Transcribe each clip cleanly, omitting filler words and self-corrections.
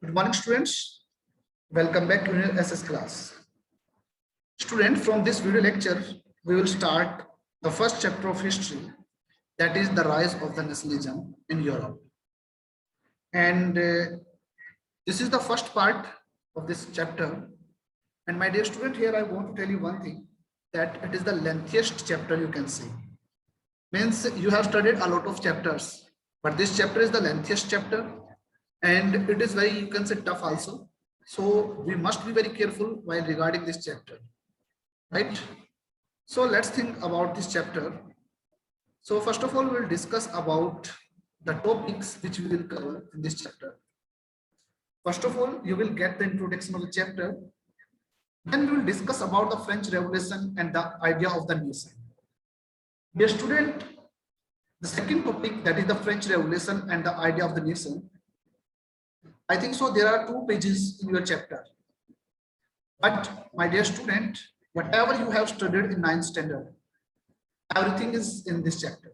Good morning, students. Welcome back to your SS class. Student, from this video lecture, we will start the first chapter of history, that is the rise of the nationalism in Europe. And this is the first part of this chapter. And my dear student, here I want to tell you one thing, that it is the lengthiest chapter you can see. Means you have studied a lot of chapters, but this chapter is the lengthiest chapter, and it is very, you can say, tough also. So we must be very careful while regarding this chapter, right? So let's think about this chapter. So first of all, we'll discuss about the topics which we will cover in this chapter. First of all, you will get the introduction of the chapter. Then we will discuss about the French Revolution and the idea of the nation. Dear student, the second topic, that is the French Revolution and the idea of the nation. I think so there are 2 pages in your chapter. But my dear student, whatever you have studied in 9th standard, everything is in this chapter.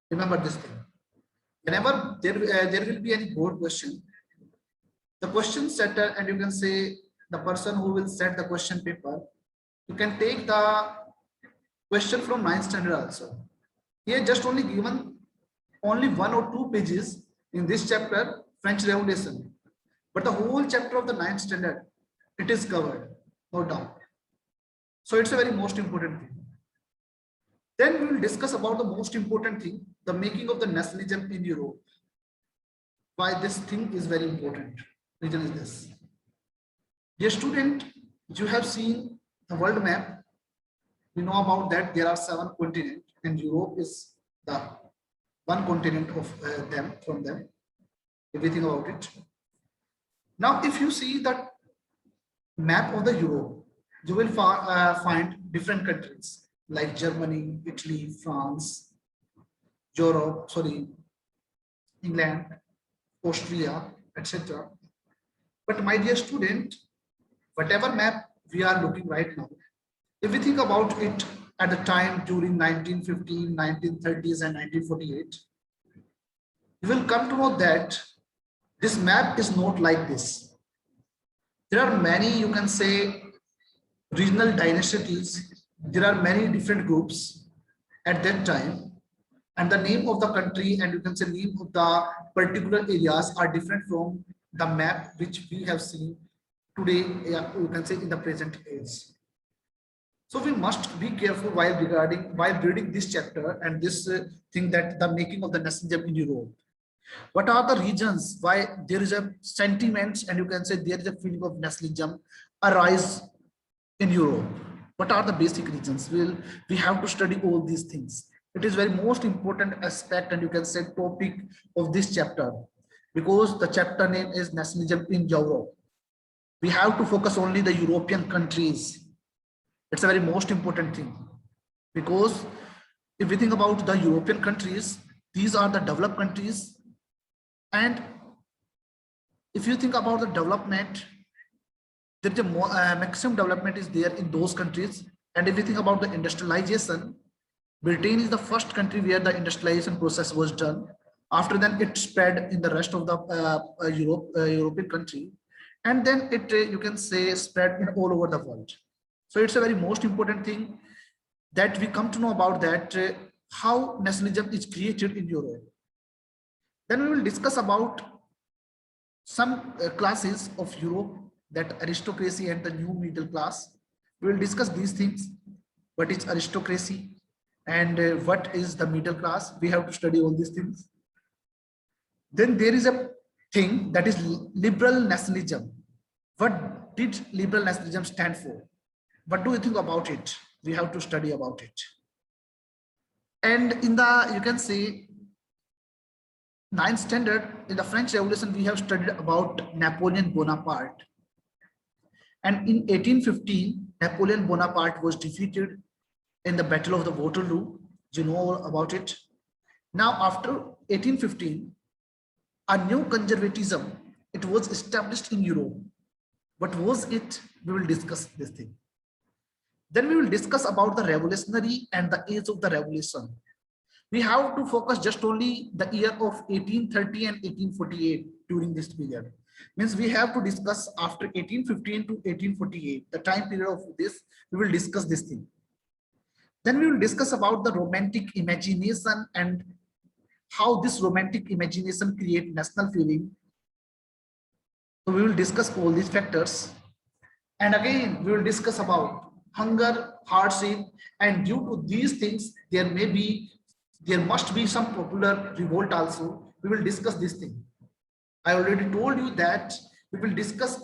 Remember this thing. Whenever there will be any board question, the question setter, and you can say the person who will set the question paper, you can take the question from 9th standard also. Here just only given only 1 or 2 pages in this chapter, French Revolution, but the whole chapter of the 9th standard, it is covered, no doubt. So it's a very most important thing. Then we will discuss about the most important thing, the making of the nationalism in Europe. Why this thing is very important. Reason is this. Dear student, you have seen the world map. We know about that there are 7 continents, and Europe is the one continent of them, from them. Everything about it. Now, if you see the map of the Europe, you will find different countries like Germany, Italy, France, England, Austria, etc. But my dear student, whatever map we are looking right now, if we think about it at the time during 1915, 1930s and 1948, you will come to know that this map is not like this. There are many, you can say, regional dynasties. There are many different groups at that time, and the name of the country and you can say name of the particular areas are different from the map which we have seen today, you can say in the present age. So we must be careful while reading this chapter and this thing, that the making of the nationalism in Europe. What are the reasons why there is a sentiments and you can say there is a feeling of nationalism arise in Europe? What are the basic reasons? We have to study all these things. It is very most important aspect and you can say topic of this chapter, because the chapter name is nationalism in Europe. We have to focus only the European countries. It's a very most important thing, because if we think about the European countries, these are the developed countries. And if you think about the development, there is a maximum development is there in those countries. And if you think about the industrialization, Britain is the first country where the industrialization process was done. After then it spread in the rest of the European country, and then it you can say spread in all over the world. So it's a very most important thing that we come to know about that how nationalism is created in Europe. Then we will discuss about some classes of Europe, that aristocracy and the new middle class. We will discuss these things. What is aristocracy and what is the middle class? We have to study all these things. Then there is a thing that is liberal nationalism. What did liberal nationalism stand for? What do you think about it? We have to study about it. And in the, you can say, 9th standard, in the French Revolution, we have studied about Napoleon Bonaparte. And in 1815, Napoleon Bonaparte was defeated in the Battle of the Waterloo. You know about it. Now, after 1815, a new conservatism, it was established in Europe. What was it? We will discuss this thing. Then we will discuss about the revolutionary and the age of the revolution. We have to focus just only the year of 1830 and 1848 during this period. Means we have to discuss after 1815 to 1848, the time period of this, we will discuss this thing. Then we will discuss about the romantic imagination and how this romantic imagination create national feeling. So we will discuss all these factors. And again, we will discuss about hunger, hardship, and due to these things, there must be some popular revolt also. We will discuss this thing. I already told you that we will discuss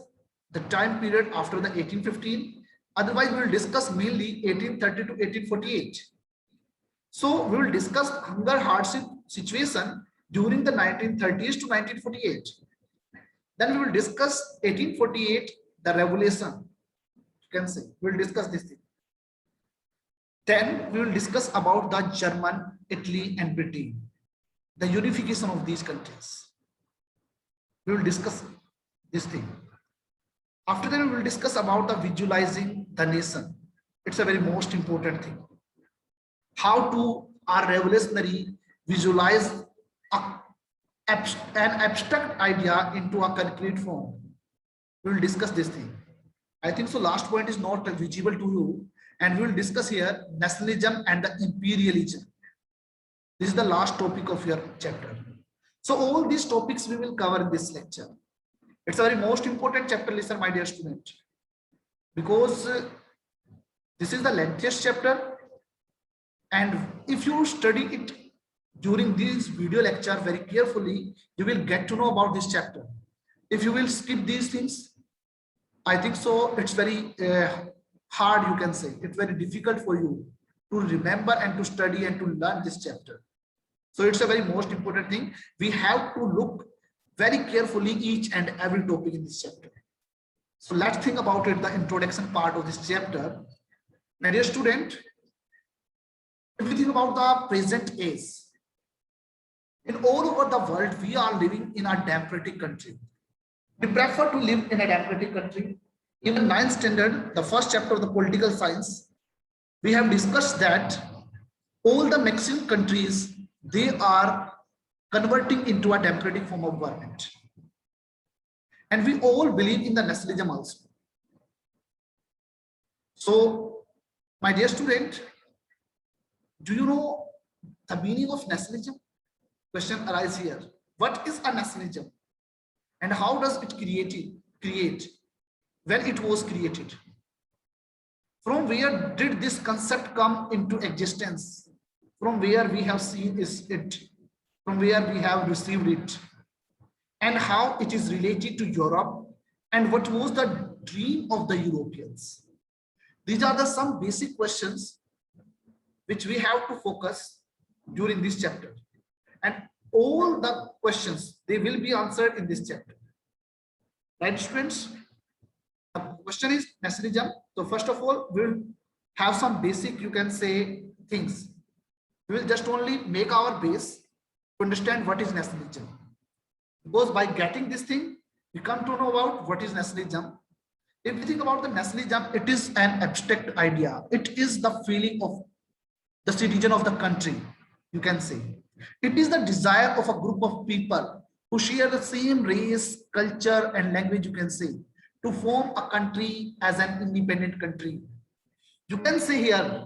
the time period after the 1815. Otherwise, we will discuss mainly 1830 to 1848. So we will discuss hunger hardship situation during the 1930s to 1948. Then we will discuss 1848, the revolution. You can say we will discuss this thing. Then we will discuss about the German, Italy, and Britain, the unification of these countries. We will discuss this thing. After that, we will discuss about the visualizing the nation. It's a very most important thing. How to our revolutionary visualize an abstract idea into a concrete form. We will discuss this thing. I think so last point is not visible to you, and we will discuss here nationalism and the imperialism. This is the last topic of your chapter. So all these topics we will cover in this lecture. It's a very most important chapter, listen my dear student, because this is the lengthiest chapter, and if you study it during this video lecture very carefully, you will get to know about this chapter. If you will skip these things, I think so it's very hard, you can say. It's very difficult for you to remember and to study and to learn this chapter. So it's a very most important thing. We have to look very carefully each and every topic in this chapter. So let's think about it, the introduction part of this chapter. My dear student, if we think about the present age, in all over the world, we are living in a democratic country. We prefer to live in a democratic country. Even 9th standard, the first chapter of the political science, we have discussed that all the Mexican countries, they are converting into a democratic form of government. And we all believe in the nationalism also. So, my dear student, do you know the meaning of nationalism? Question arises here. What is a nationalism? And how does it create? When it was created? From where did this concept come into existence? From where we have seen is it? From where we have received it? And how it is related to Europe? And what was the dream of the Europeans? These are the some basic questions which we have to focus during this chapter. And all the questions, they will be answered in this chapter. Right, students? The question is nationalism. So first of all, we'll have some basic, you can say, things. We will just only make our base to understand what is nationalism. Because by getting this thing, we come to know about what is nationalism. If we think about the nationalism, it is an abstract idea. It is the feeling of the citizen of the country, you can say. It is the desire of a group of people who share the same race, culture, and language, you can say, to form a country as an independent country. You can say here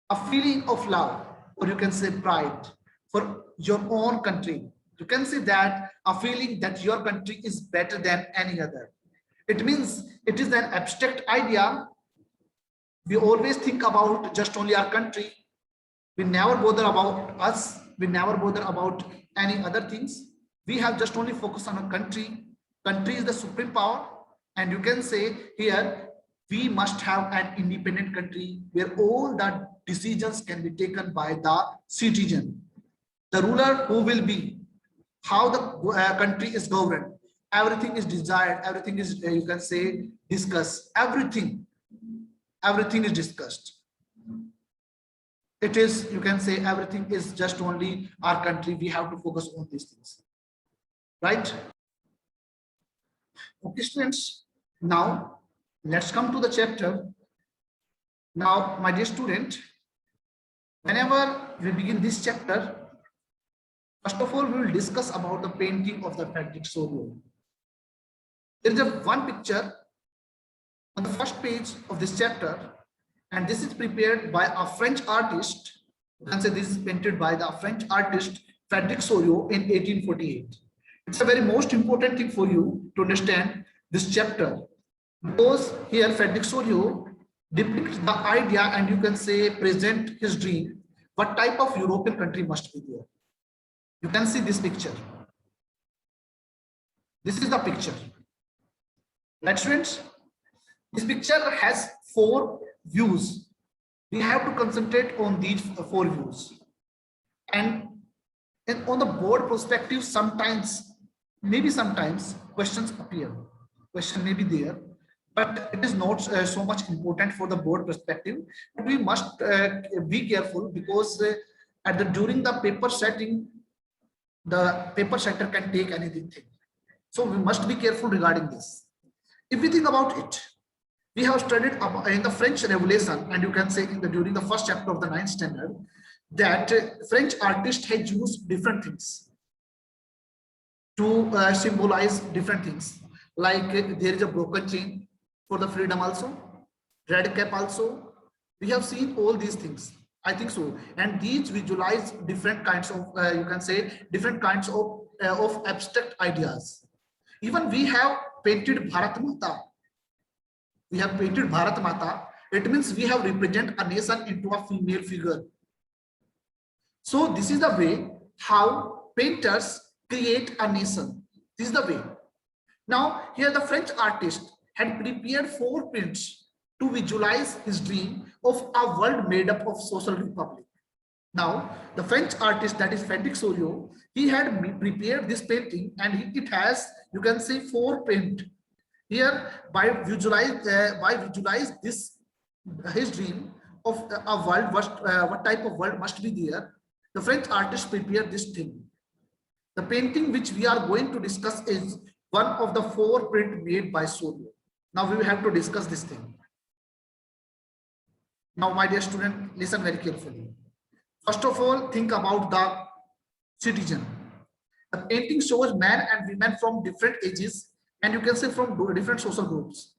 a feeling of love, or you can say pride for your own country. You can say that a feeling that your country is better than any other. It means it is an abstract idea. We always think about just only our country. We never bother about us. We never bother about any other things. We have just only focus on a country. Country is the supreme power. And you can say here, we must have an independent country where all the decisions can be taken by the citizen. The ruler who will be, how the country is governed, everything is desired, everything is, you can say, discussed, everything is discussed. It is, you can say, everything is just only our country. We have to focus on these things, right? Okay, students, now let's come to the chapter. Now, my dear student, whenever we begin this chapter, first of all, we will discuss about the painting of the Frederic Sorio. There is one picture on the first page of this chapter, and this is prepared by a French artist. You can say this is painted by the French artist Frederic Sorio in 1848. It's a very most important thing for you to understand this chapter, because here Frederic Sorio depicts the idea, and you can say present his dream, what type of European country must be there. You can see this picture. This is the picture. Right, students? This picture has 4 views. We have to concentrate on these 4 views. And on the board perspective, sometimes questions appear. Question may be there, but it is not so much important for the board perspective. But we must be careful, because during the paper setting, the paper setter can take anything. So we must be careful regarding this. If we think about it, we have studied in the French Revolution, and you can say during the first chapter of the 9th standard, that French artists had used different things to symbolize different things. Like there is a broken chain for the freedom also, red cap also. We have seen all these things, I think so. And these visualize different kinds of, you can say, different kinds of abstract ideas. Even we have painted Bharat Mata. We have painted Bharat Mata. It means we have represent a nation into a female figure. So this is the way how painters create a nation. This is the way. Now here the French artist had prepared 4 prints to visualize his dream of a world made up of social republic. Now the French artist, that is Frederic Sorio, he had prepared this painting, and it has, you can say, 4 print. Here by visualize this his dream of a world, what type of world must be there. The French artist prepared this thing. The painting which we are going to discuss is one of the 4 print made by Sorio. Now we will have to discuss this thing. Now my dear student, listen very carefully. First of all, think about the citizen. The painting shows men and women from different ages, and you can say from different social groups.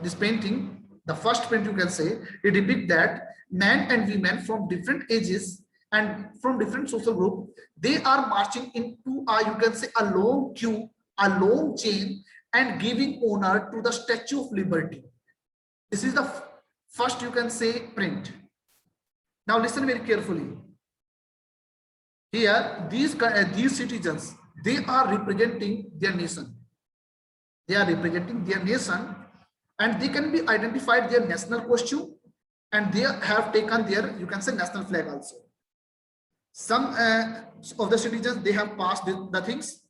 This painting, the first print, you can say, it depicts that men and women from different ages and from different social group, they are marching into a, you can say, a long queue, a long chain, and giving honor to the Statue of Liberty. This is the first, you can say, print. Now listen very carefully. Here, these citizens, they are representing their nation. They are representing their nation, and they can be identified their national costume, and they have taken their, you can say, national flag also. Some of the citizens, they have passed the things,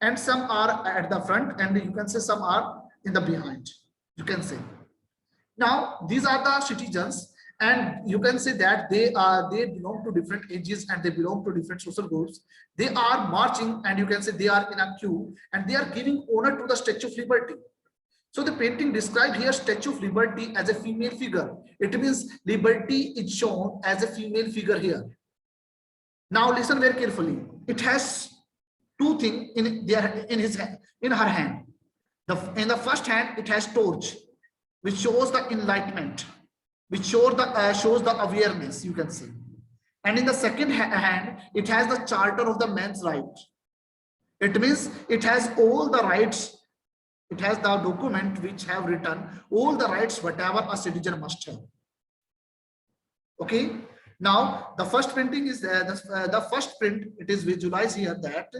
and some are at the front, and you can say some are in the behind, you can say. Now these are the citizens, and you can say that they belong to different ages, and they belong to different social groups. They are marching, and you can say they are in a queue, and they are giving honor to the Statue of Liberty. So the painting described here Statue of Liberty as a female figure. It means liberty is shown as a female figure here. Now listen very carefully. It has 2 things in her hand. In the first hand, it has torch, which shows the enlightenment, which shows the awareness, you can say. And in the second hand, it has the charter of the man's right. It means it has all the rights. It has the document which have written all the rights whatever a citizen must have. Okay. Now the first printing is the first print. It is visualized here that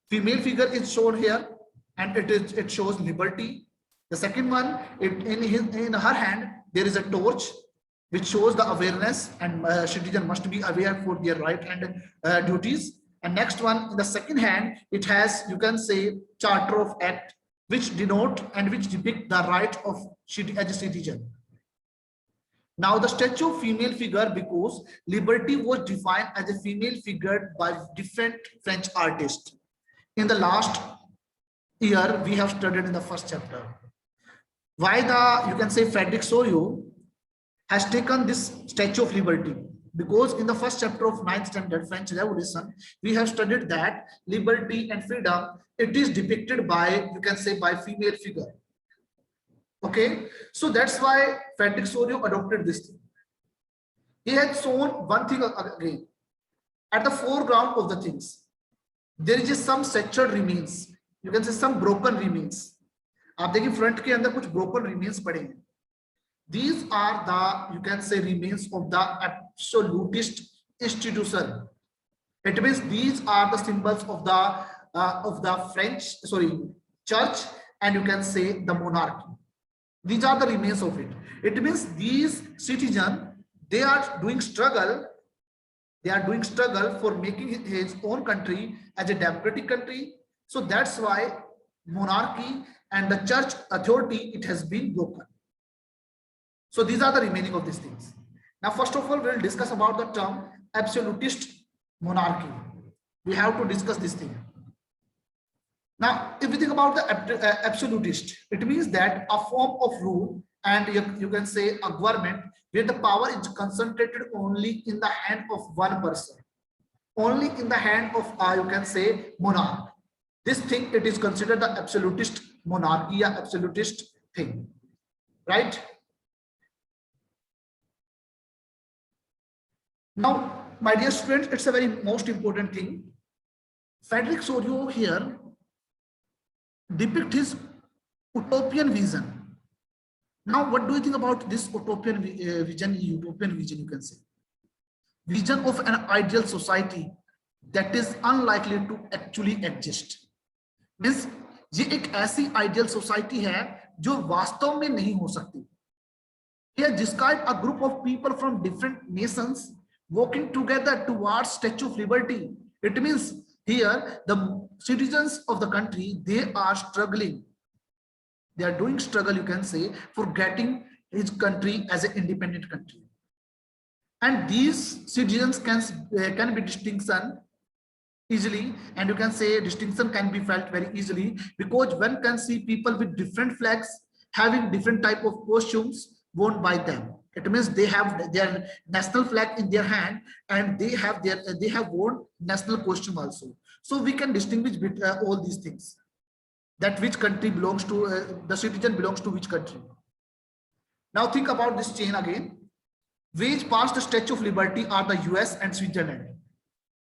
female figure is shown here, and it shows liberty. The second one, in her hand there is a torch which shows the awareness, and citizen must be aware for their right and duties. And next one, in the second hand, it has, you can say, Charter of Act, which denote and which depict the right of as a citizen. Now the statue of female figure, because liberty was defined as a female figure by different French artists. In the last year, we have studied in the first chapter why you can say Frederic Sorio has taken this Statue of Liberty, Because in the first chapter of 9th standard French Revolution, we have studied that liberty and freedom, it is depicted by, you can say, by female figure. Okay, so that's why Frederick Sorio adopted this thing. He had shown one thing again. At the foreground of the things, there is some sacred remains. You can say some broken remains. आप देखिए front के अंदर कुछ broken remains पड़े हैं. These are the, you can say, remains of the absolutist institution. It means these are the symbols of the church, and you can say the monarchy. These are the remains of it. It means these citizens, they are doing struggle. They are doing struggle for making his own country as a democratic country. So that's why monarchy and the church authority, it has been broken. So these are the remaining of these things. Now, first of all, we'll discuss about the term absolutist monarchy. We have to discuss this thing. Now, if we think about the absolutist, it means that a form of rule, and you can say a government where the power is concentrated only in the hand of one person, only in the hand of, you can say, monarch. This thing, it is considered the absolutist monarchy, or absolutist thing, right? Now, my dear students, it's a very most important thing. Frederick Sorio here depict his utopian vision. Now, what do you think about this utopian vision, utopian vision, you can say? Vision of an ideal society that is unlikely to actually exist. Means ये एक ऐसी ideal society है जो वास्तव में नहीं हो सकती. Here describe a group of people from different nations working together towards Statue of Liberty. It means here the citizens of the country, they are struggling. They are doing struggle, you can say, for getting his country as an independent country. And these citizens can be distinction easily, and you can say distinction can be felt very easily, because one can see people with different flags having different type of costumes worn by them. It means they have their national flag in their hand, and they have worn national costume also. So we can distinguish between all these things, that which country belongs to, the citizen belongs to which country. Now think about this chain again. Which passed the Statue of Liberty are the US and Switzerland.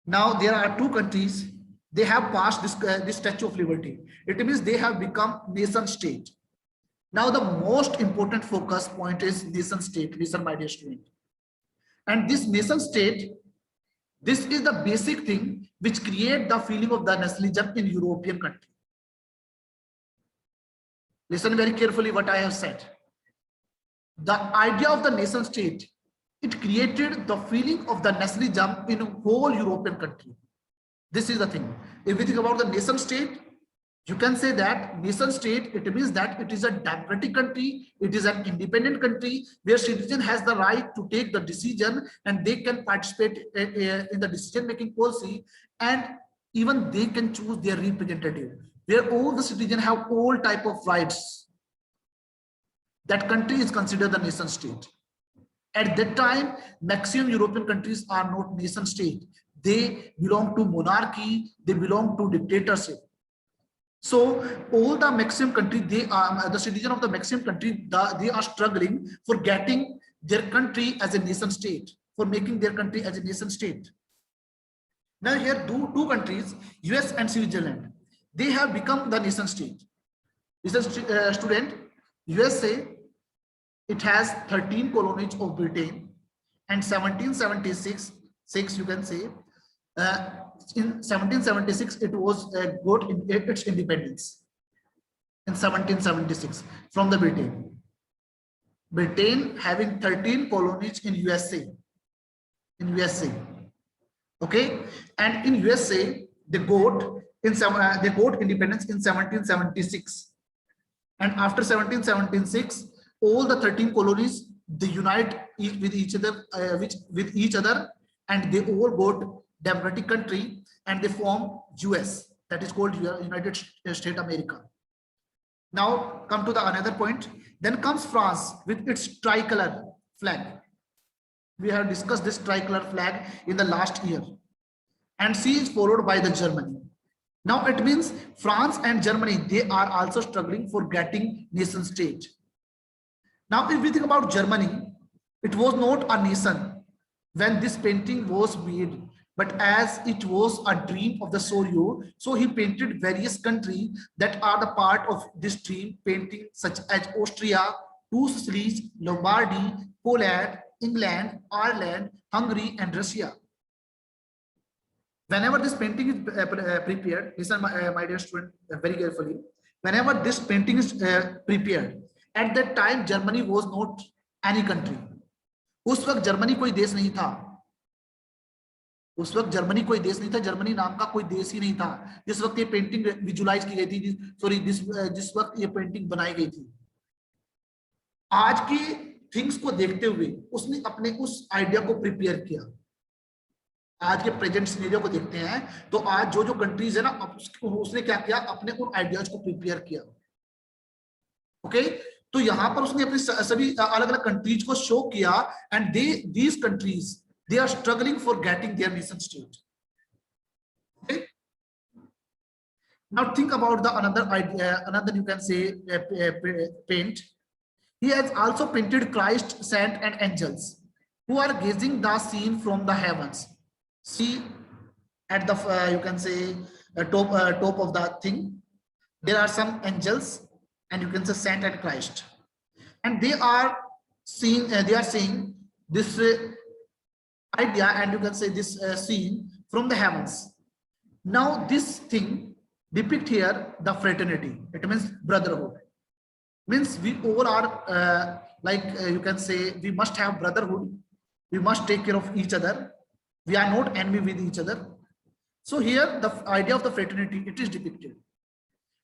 Now there are two countries, they have passed this Statue of Liberty. It means they have become nation state. Now the most important focus point is nation state. Listen, my dear student. And this nation state, this is the basic thing which create the feeling of the nationalism in European country. Listen very carefully what I have said. The idea of the nation state, it created the feeling of the nationalism in a whole European country. This is the thing. If we think about the nation state, you can say that nation state, it means that it is a democratic country, it is an independent country where citizen has the right to take the decision, and they can participate in the decision making policy, and even they can choose their representative, where all the citizens have all type of rights. That country is considered the nation state. At that time, maximum European countries are not nation state. They belong to monarchy, they belong to dictatorship. So all the maximum country, they are the citizen of the maximum country, they are struggling for getting their country as a nation state, for making their country as a nation state. Now here two countries, US and Switzerland, they have become the nation state. Listen, student, USA, it has 13 colonies of Britain, and 1776, you can say, in 1776 it was got its independence. In 1776 from the Britain. Britain having 13 colonies in USA. Okay, and in USA they got independence in 1776, and after 1776 all the 13 colonies, they unite with each other, and they all got democratic country, and they form US, that is called United States America. Now come to the another point. Then comes France with its tricolor flag. We have discussed this tricolor flag in the last year. And C is followed by the Germany. Now it means France and Germany, they are also struggling for getting nation state. Now if we think about Germany, it was not a nation when this painting was made, but as it was a dream of the Sorio, so he painted various countries that are the part of this dream painting, such as Austria, two Sicilies, Lombardy, Poland, England, Ireland, Hungary, and Russia. Whenever this painting is prepared, listen, my dear student, very carefully. Whenever this painting is prepared, at that time Germany was not any country. उस वक्त Germany कोई देश नहीं था. उस वक्त Germany कोई देश नहीं था. जर्मनी नाम का कोई देश ही नहीं था जिस वक्त ये पेंटिंग विजुलाइज की गई थी. सॉरी, जिस वक्त ये पेंटिंग बनाई गई थी. आज की थिंग्स को देखते हुए उसने अपने उस आइडिया को प्रिपेयर किया. आज के प्रेजेंट सिनेरियो को देखते हैं तो आज जो जो कंट्रीज है ना, उसने क्या किया, अपने उन आइडियाज को प्रिपेयर किया. ओके, तो यहां पर उसने अपने सभी अलग अलग कंट्रीज को शो किया. And these countries, they are struggling for getting their nation state. Okay, now think about the another idea, another you can say paint. He has also painted Christ, saint and angels who are gazing the scene from the heavens. See at the you can say top of the thing, there are some angels and you can say saint and Christ, and they are seeing this idea, and you can say this scene from the heavens. Now this thing depict here the fraternity. It means brotherhood. Means we all are you can say we must have brotherhood. We must take care of each other. We are not enemy with each other. So here the idea of the fraternity, it is depicted,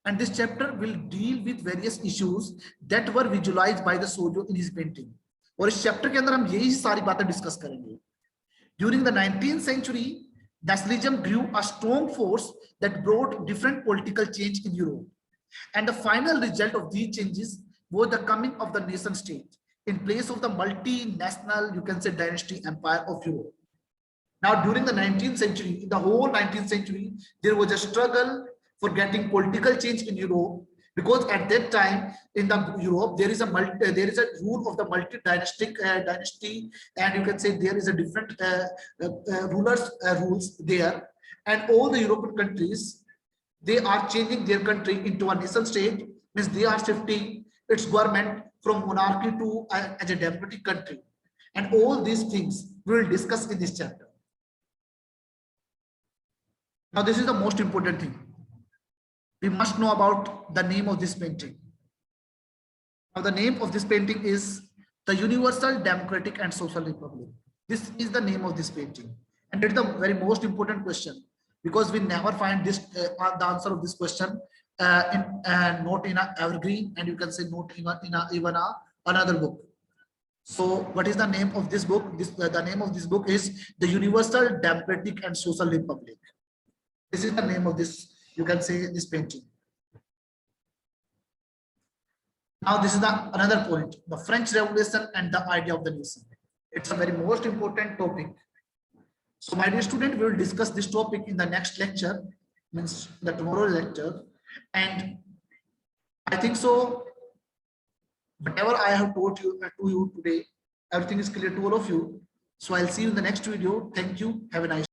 and this chapter will deal with various issues that were visualized by the Sorio in his painting. और इस chapter के अंदर हम यही सारी बातें discuss करेंगे. During the 19th century, nationalism grew a strong force that brought different political change in Europe. And the final result of these changes was the coming of the nation state in place of the multinational, you can say, dynasty empire of Europe. Now, during the 19th century, in the whole 19th century, there was a struggle for getting political change in Europe, because at that time in the Europe there is a rule of the multi-dynastic dynasty, and you can say there is a different rules there, and all the European countries, they are changing their country into a nation state. Means they are shifting its government from monarchy to as a democratic country, and all these things we will discuss in this chapter. Now this is the most important thing. We must know about the name of this painting. Now the name of this painting is the Universal Democratic and Social Republic. This is the name of this painting, and it is the very most important question, because we never find this the answer of this question not in a evergreen, and you can say not even another book. So what is the name of this book? The name of this book is the Universal Democratic and Social Republic. This is the name of this, you can say, this painting. Now this is another point, the French Revolution and the idea of the nation. It's a very most important topic. So my dear student, we will discuss this topic in the next lecture, means the tomorrow lecture. And I think so whatever I have told you to you today, everything is clear to all of you. So I'll see you in the next video. Thank you. Have a nice day.